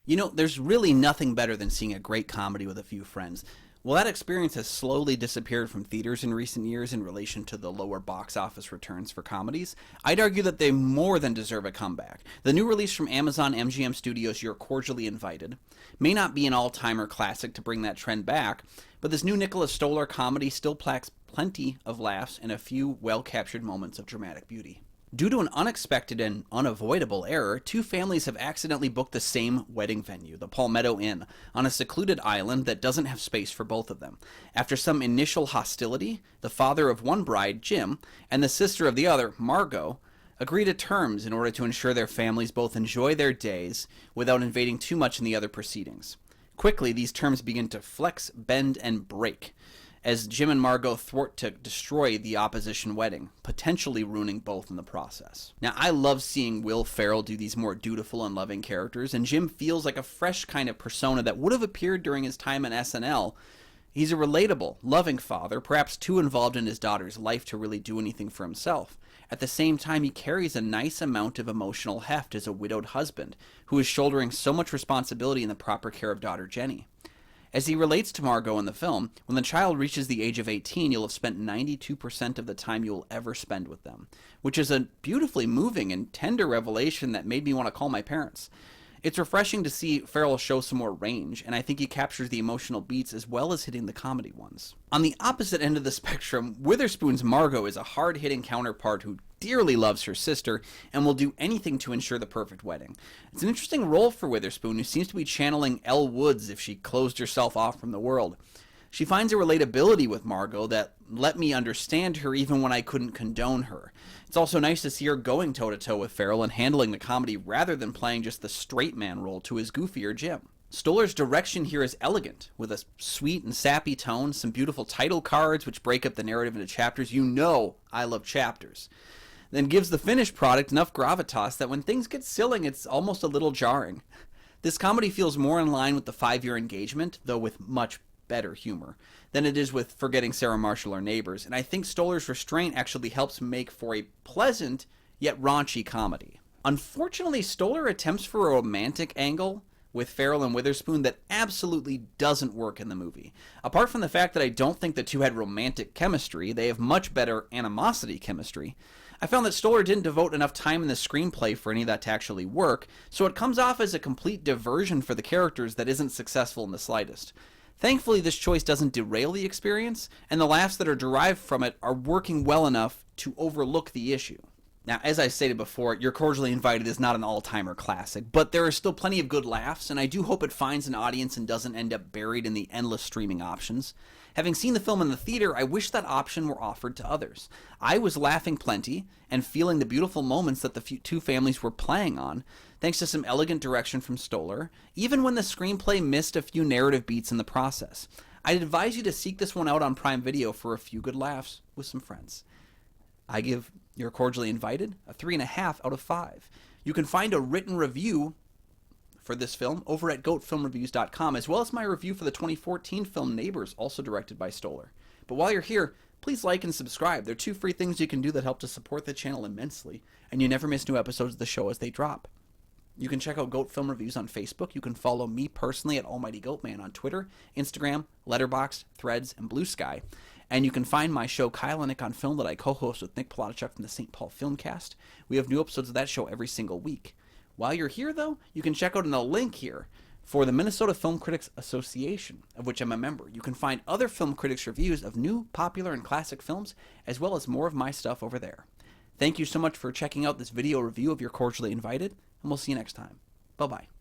You know, there's really nothing better than seeing a great comedy with a few friends. Well, that experience has slowly disappeared from theaters in recent years in relation to the lower box office returns for comedies. I'd argue that they more than deserve a comeback. The new release from Amazon MGM Studios, You're Cordially Invited, may not be an all-timer classic to bring that trend back, but this new Nicholas Stoller comedy still packs plenty of laughs and a few well-captured moments of dramatic beauty. Due to an unexpected and unavoidable error, two families have accidentally booked the same wedding venue, the Palmetto Inn, on a secluded island that doesn't have space for both of them. After some initial hostility, the father of one bride, Jim, and the sister of the other, Margot, agree to terms in order to ensure their families both enjoy their days without invading too much in the other proceedings. Quickly, these terms begin to flex, bend, and break as Jim and Margot thwart to destroy the opposition wedding, potentially ruining both in the process. Now, I love seeing Will Ferrell do these more dutiful and loving characters, and Jim feels like a fresh kind of persona that would have appeared during his time in SNL. He's a relatable, loving father, perhaps too involved in his daughter's life to really do anything for himself. At the same time, he carries a nice amount of emotional heft as a widowed husband, who is shouldering so much responsibility in the proper care of daughter Jenny. As he relates to Margot in the film, when the child reaches the age of 18, you'll have spent 92% of the time you'll ever spend with them, which is a beautifully moving and tender revelation that made me want to call my parents. It's refreshing to see Ferrell show some more range, and I think he captures the emotional beats as well as hitting the comedy ones. On the opposite end of the spectrum, Witherspoon's Margot is a hard-hitting counterpart who dearly loves her sister and will do anything to ensure the perfect wedding. It's an interesting role for Witherspoon, who seems to be channeling Elle Woods if she closed herself off from the world. She finds a relatability with Margot that let me understand her even when I couldn't condone her. It's also nice to see her going toe-to-toe with Ferrell and handling the comedy rather than playing just the straight man role to his goofier Jim. Stoller's direction here is elegant, with a sweet and sappy tone, some beautiful title cards which break up the narrative into chapters. You know I love chapters. Then gives the finished product enough gravitas that when things get silly, it's almost a little jarring. This comedy feels more in line with the 5-Year Engagement, though with much better humor, than it is with Forgetting Sarah Marshall or Neighbors, and I think Stoller's restraint actually helps make for a pleasant yet raunchy comedy. Unfortunately, Stoller attempts for a romantic angle with Ferrell and Witherspoon that absolutely doesn't work in the movie. Apart from the fact that I don't think the two had romantic chemistry, they have much better animosity chemistry. I found that Stoller didn't devote enough time in the screenplay for any of that to actually work, so it comes off as a complete diversion for the characters that isn't successful in the slightest. Thankfully, this choice doesn't derail the experience, and the laughs that are derived from it are working well enough to overlook the issue. Now, as I stated before, You're Cordially Invited is not an all-timer classic, but there are still plenty of good laughs, and I do hope it finds an audience and doesn't end up buried in the endless streaming options. Having seen the film in the theater, I wish that option were offered to others. I was laughing plenty and feeling the beautiful moments that the two families were playing on, thanks to some elegant direction from Stoller, even when the screenplay missed a few narrative beats in the process. I'd advise you to seek this one out on Prime Video for a few good laughs with some friends. I give You're Cordially Invited a 3.5 out of 5. You can find a written review for this film over at goatfilmreviews.com, as well as my review for the 2014 film Neighbors, also directed by Stoller. But while you're here, please like and subscribe. They're 2 free things you can do that help to support the channel immensely, and you never miss new episodes of the show as they drop. You can check out Goat Film Reviews on Facebook. You can follow me personally at Almighty Goatman on Twitter, Instagram, Letterboxd, Threads, and Blue Sky. And you can find my show Kyle and Nick on Film that I co-host with Nick Polatichuk from the St. Paul Filmcast. We have new episodes of that show every single week. While you're here, though, you can check out in the link here for the Minnesota Film Critics Association, of which I'm a member. You can find other film critics' reviews of new, popular, and classic films, as well as more of my stuff over there. Thank you so much for checking out this video review of You're Cordially Invited, and we'll see you next time. Bye-bye.